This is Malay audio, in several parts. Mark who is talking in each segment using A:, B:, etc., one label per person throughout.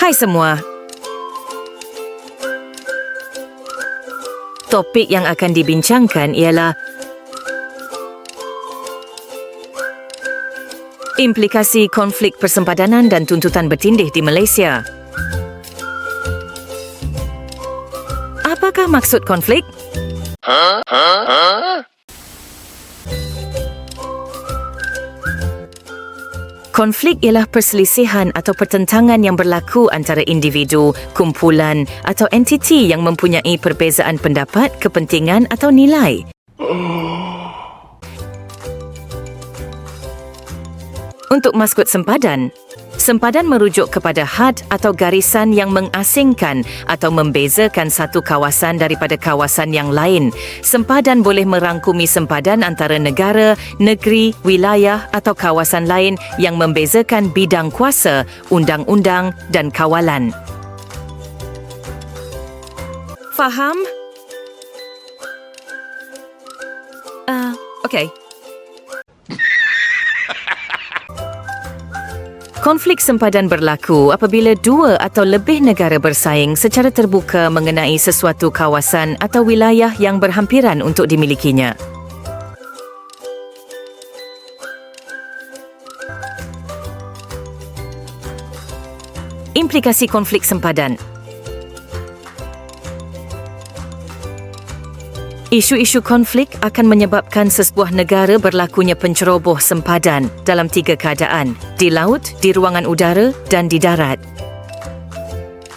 A: Hai semua. Topik yang akan dibincangkan ialah implikasi konflik persempadanan dan tuntutan bertindih di Malaysia. Apakah maksud konflik? Konflik ialah perselisihan atau pertentangan yang berlaku antara individu, kumpulan atau entiti yang mempunyai perbezaan pendapat, kepentingan atau nilai. Untuk maksud sempadan, sempadan merujuk kepada had atau garisan yang mengasingkan atau membezakan satu kawasan daripada kawasan yang lain. Sempadan boleh merangkumi sempadan antara negara, negeri, wilayah atau kawasan lain yang membezakan bidang kuasa, undang-undang dan kawalan. Faham? Okey. Konflik sempadan berlaku apabila dua atau lebih negara bersaing secara terbuka mengenai sesuatu kawasan atau wilayah yang berhampiran untuk dimilikinya. Implikasi konflik sempadan. Isu-isu konflik akan menyebabkan sesebuah negara berlakunya penceroboh sempadan dalam tiga keadaan, di laut, di ruangan udara dan di darat.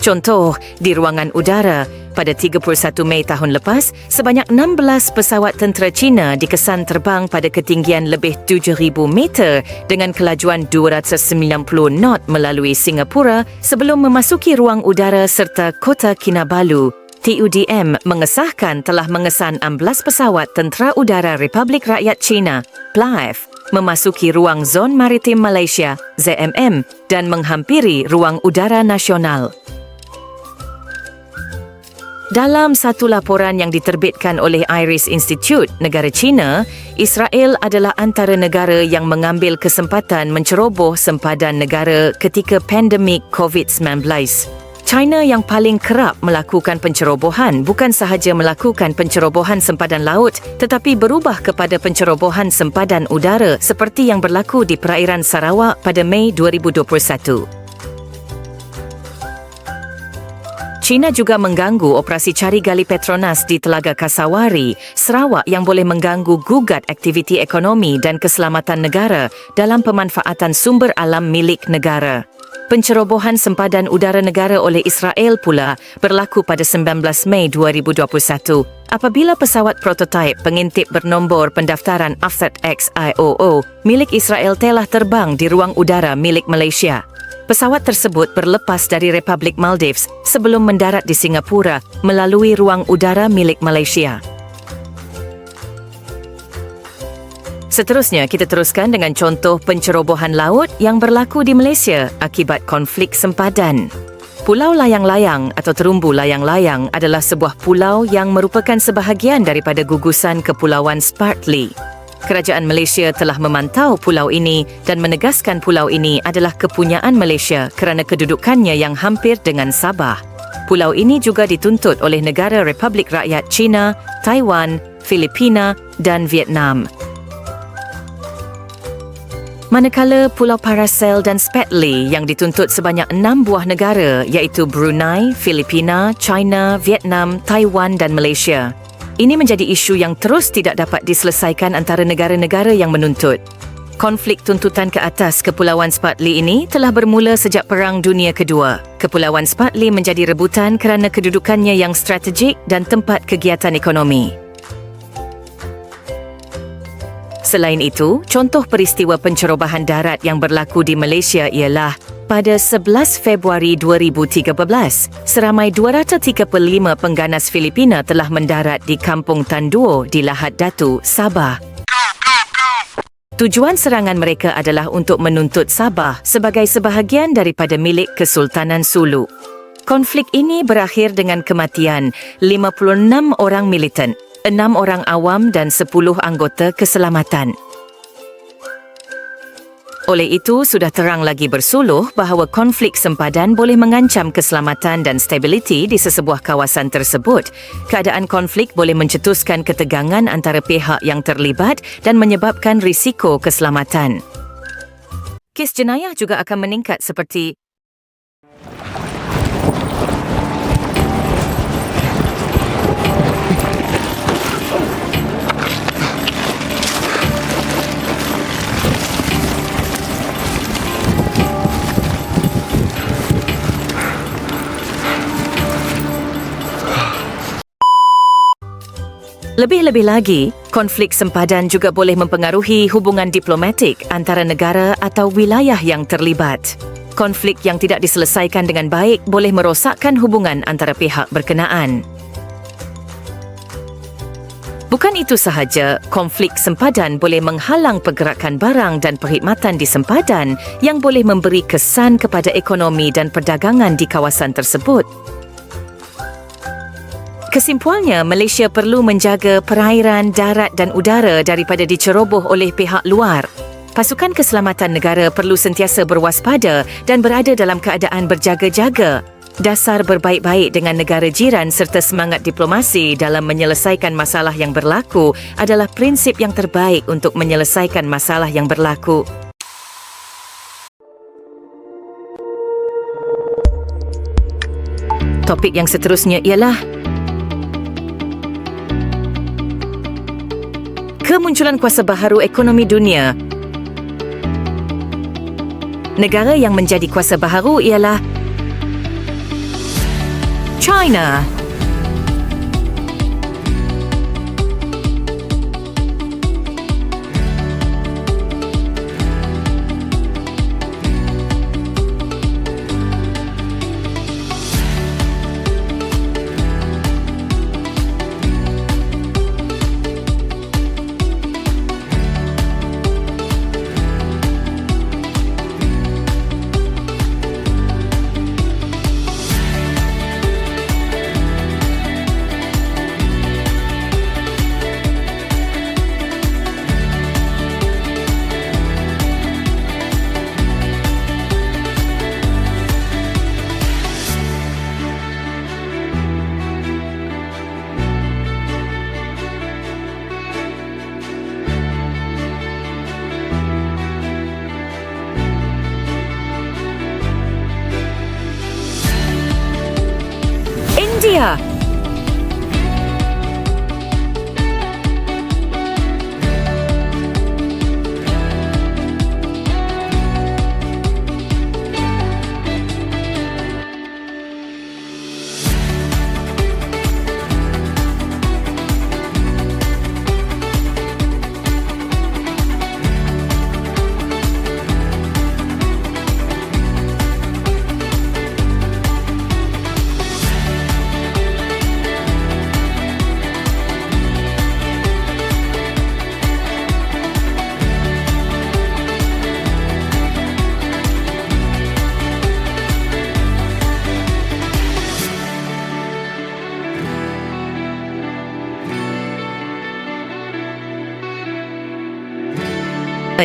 A: Contoh, di ruangan udara, pada 31 Mei tahun lepas, sebanyak 16 pesawat tentera China dikesan terbang pada ketinggian lebih 7,000 meter dengan kelajuan 290 knot melalui Singapura sebelum memasuki ruang udara serta Kota Kinabalu. TUDM mengesahkan telah mengesan 16 pesawat Tentera Udara Republik Rakyat China, PLAF, memasuki ruang Zon Maritim Malaysia, ZMM, dan menghampiri ruang udara nasional. Dalam satu laporan yang diterbitkan oleh Iris Institute, negara China, Israel adalah antara negara yang mengambil kesempatan menceroboh sempadan negara ketika pandemik COVID-19. China yang paling kerap melakukan pencerobohan bukan sahaja melakukan pencerobohan sempadan laut tetapi berubah kepada pencerobohan sempadan udara seperti yang berlaku di perairan Sarawak pada Mei 2021. China juga mengganggu operasi cari gali Petronas di Telaga Kasawari, Sarawak yang boleh mengganggu gugat aktiviti ekonomi dan keselamatan negara dalam pemanfaatan sumber alam milik negara. Pencerobohan sempadan udara negara oleh Israel pula berlaku pada 19 Mei 2021 apabila pesawat prototipe pengintip bernombor pendaftaran Afthat X IOO milik Israel telah terbang di ruang udara milik Malaysia. Pesawat tersebut berlepas dari Republik Maldives sebelum mendarat di Singapura melalui ruang udara milik Malaysia. Seterusnya, kita teruskan dengan contoh pencerobohan laut yang berlaku di Malaysia akibat konflik sempadan. Pulau Layang-Layang atau Terumbu Layang-Layang adalah sebuah pulau yang merupakan sebahagian daripada gugusan Kepulauan Spratly. Kerajaan Malaysia telah memantau pulau ini dan menegaskan pulau ini adalah kepunyaan Malaysia kerana kedudukannya yang hampir dengan Sabah. Pulau ini juga dituntut oleh negara Republik Rakyat China, Taiwan, Filipina dan Vietnam. Manakala Pulau Paracel dan Spratly yang dituntut sebanyak 6 buah negara iaitu Brunei, Filipina, China, Vietnam, Taiwan dan Malaysia. Ini menjadi isu yang terus tidak dapat diselesaikan antara negara-negara yang menuntut. Konflik tuntutan ke atas Kepulauan Spratly ini telah bermula sejak Perang Dunia Kedua. Kepulauan Spratly menjadi rebutan kerana kedudukannya yang strategik dan tempat kegiatan ekonomi. Selain itu, contoh peristiwa pencerobohan darat yang berlaku di Malaysia ialah pada 11 Februari 2013, seramai 235 pengganas Filipina telah mendarat di Kampung Tanduo di Lahad Datu, Sabah. Tujuan serangan mereka adalah untuk menuntut Sabah sebagai sebahagian daripada milik Kesultanan Sulu. Konflik ini berakhir dengan kematian 56 orang militan, 6 orang awam dan 10 anggota keselamatan. Oleh itu, sudah terang lagi bersuluh bahawa konflik sempadan boleh mengancam keselamatan dan stabiliti di sesebuah kawasan tersebut. Keadaan konflik boleh mencetuskan ketegangan antara pihak yang terlibat dan menyebabkan risiko keselamatan. Kes jenayah juga akan meningkat seperti Lebih-lebih lagi, konflik sempadan juga boleh mempengaruhi hubungan diplomatik antara negara atau wilayah yang terlibat. Konflik yang tidak diselesaikan dengan baik boleh merosakkan hubungan antara pihak berkenaan. Bukan itu sahaja, konflik sempadan boleh menghalang pergerakan barang dan perkhidmatan di sempadan yang boleh memberi kesan kepada ekonomi dan perdagangan di kawasan tersebut. Kesimpulannya, Malaysia perlu menjaga perairan, darat dan udara daripada diceroboh oleh pihak luar. Pasukan keselamatan negara perlu sentiasa berwaspada dan berada dalam keadaan berjaga-jaga. Dasar berbaik-baik dengan negara jiran serta semangat diplomasi dalam menyelesaikan masalah yang berlaku adalah prinsip yang terbaik untuk menyelesaikan masalah yang berlaku. Topik yang seterusnya ialah kemunculan kuasa baharu ekonomi dunia. Negara yang menjadi kuasa baharu ialah China. India.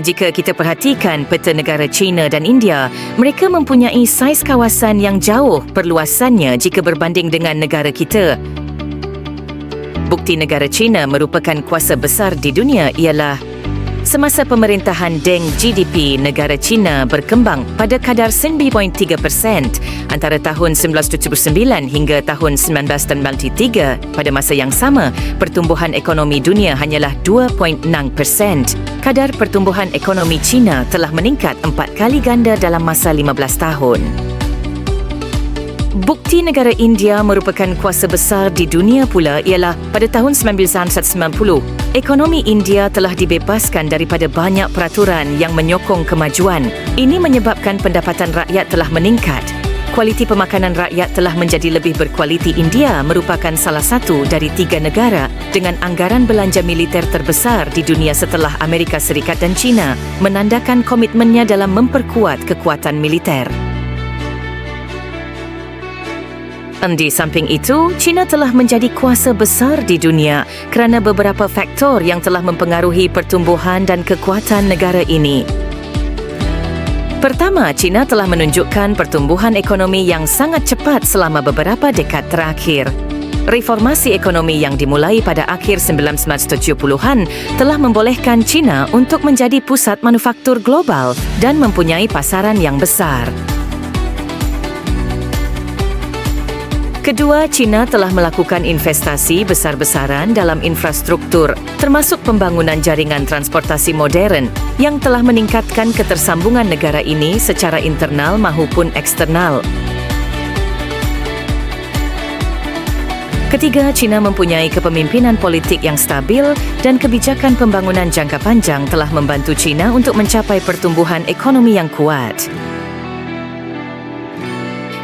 A: Jika kita perhatikan peta negara China dan India, mereka mempunyai saiz kawasan yang jauh perluasannya jika berbanding dengan negara kita. Bukti negara China merupakan kuasa besar di dunia ialah semasa pemerintahan Deng, GDP negara China berkembang pada kadar 9.3% antara tahun 1979 hingga tahun 1993. Pada masa yang sama, pertumbuhan ekonomi dunia hanyalah 2.6%. Kadar pertumbuhan ekonomi China telah meningkat 4 kali ganda dalam masa 15 tahun. Bukti negara India merupakan kuasa besar di dunia pula ialah pada tahun 1990, ekonomi India telah dibebaskan daripada banyak peraturan yang menyokong kemajuan. Ini menyebabkan pendapatan rakyat telah meningkat. Kualiti pemakanan rakyat telah menjadi lebih berkualiti. India merupakan salah satu dari 3 negara dengan anggaran belanja militer terbesar di dunia setelah Amerika Serikat dan China, menandakan komitmennya dalam memperkuat kekuatan militer. Di samping itu, China telah menjadi kuasa besar di dunia kerana beberapa faktor yang telah mempengaruhi pertumbuhan dan kekuatan negara ini. Pertama, China telah menunjukkan pertumbuhan ekonomi yang sangat cepat selama beberapa dekad terakhir. Reformasi ekonomi yang dimulai pada akhir 1970-an telah membolehkan China untuk menjadi pusat manufaktur global dan mempunyai pasaran yang besar. Kedua, China telah melakukan investasi besar-besaran dalam infrastruktur, termasuk pembangunan jaringan transportasi modern yang telah meningkatkan ketersambungan negara ini secara internal maupun eksternal. Ketiga, China mempunyai kepemimpinan politik yang stabil dan kebijakan pembangunan jangka panjang telah membantu China untuk mencapai pertumbuhan ekonomi yang kuat.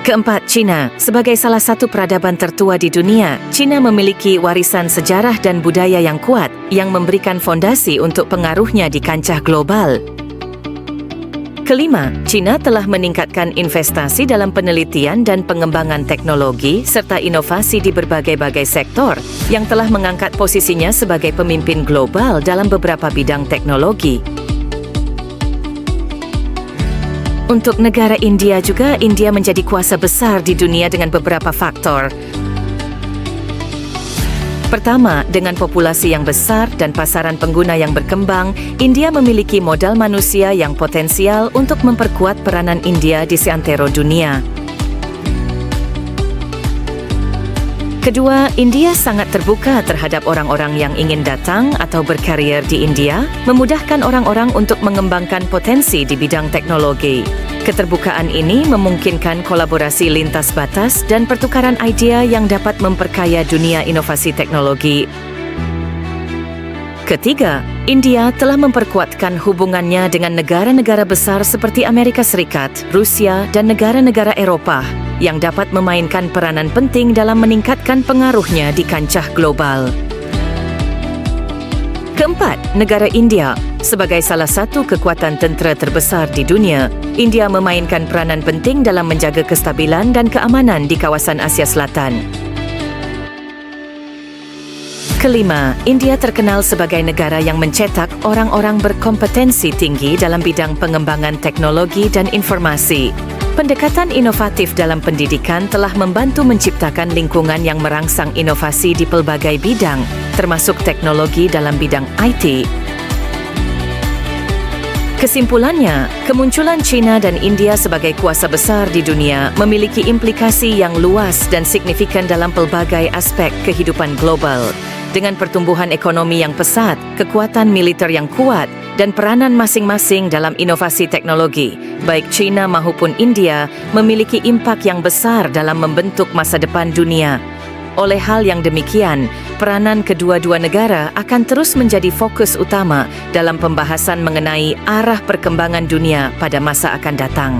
A: Keempat, China. Sebagai salah satu peradaban tertua di dunia, China memiliki warisan sejarah dan budaya yang kuat yang memberikan fondasi untuk pengaruhnya di kancah global. Kelima, China telah meningkatkan investasi dalam penelitian dan pengembangan teknologi serta inovasi di berbagai-bagai sektor yang telah mengangkat posisinya sebagai pemimpin global dalam beberapa bidang teknologi. Untuk negara India juga, India menjadi kuasa besar di dunia dengan beberapa faktor. Pertama, dengan populasi yang besar dan pasaran pengguna yang berkembang, India memiliki modal manusia yang potensial untuk memperkuat peranan India di seantero dunia. Kedua, India sangat terbuka terhadap orang-orang yang ingin datang atau berkarier di India, memudahkan orang-orang untuk mengembangkan potensi di bidang teknologi. Keterbukaan ini memungkinkan kolaborasi lintas batas dan pertukaran idea yang dapat memperkaya dunia inovasi teknologi. Ketiga, India telah memperkuatkan hubungannya dengan negara-negara besar seperti Amerika Serikat, Rusia, dan negara-negara Eropah yang dapat memainkan peranan penting dalam meningkatkan pengaruhnya di kancah global. Keempat, negara India. Sebagai salah satu kekuatan tentera terbesar di dunia, India memainkan peranan penting dalam menjaga kestabilan dan keamanan di kawasan Asia Selatan. Kelima, India terkenal sebagai negara yang mencetak orang-orang berkompetensi tinggi dalam bidang pengembangan teknologi dan informasi. Pendekatan inovatif dalam pendidikan telah membantu menciptakan lingkungan yang merangsang inovasi di pelbagai bidang, termasuk teknologi dalam bidang IT. Kesimpulannya, kemunculan China dan India sebagai kuasa besar di dunia memiliki implikasi yang luas dan signifikan dalam pelbagai aspek kehidupan global. Dengan pertumbuhan ekonomi yang pesat, kekuatan militer yang kuat, dan peranan masing-masing dalam inovasi teknologi, baik China maupun India memiliki impak yang besar dalam membentuk masa depan dunia. Oleh hal yang demikian, peranan kedua-dua negara akan terus menjadi fokus utama dalam pembahasan mengenai arah perkembangan dunia pada masa akan datang.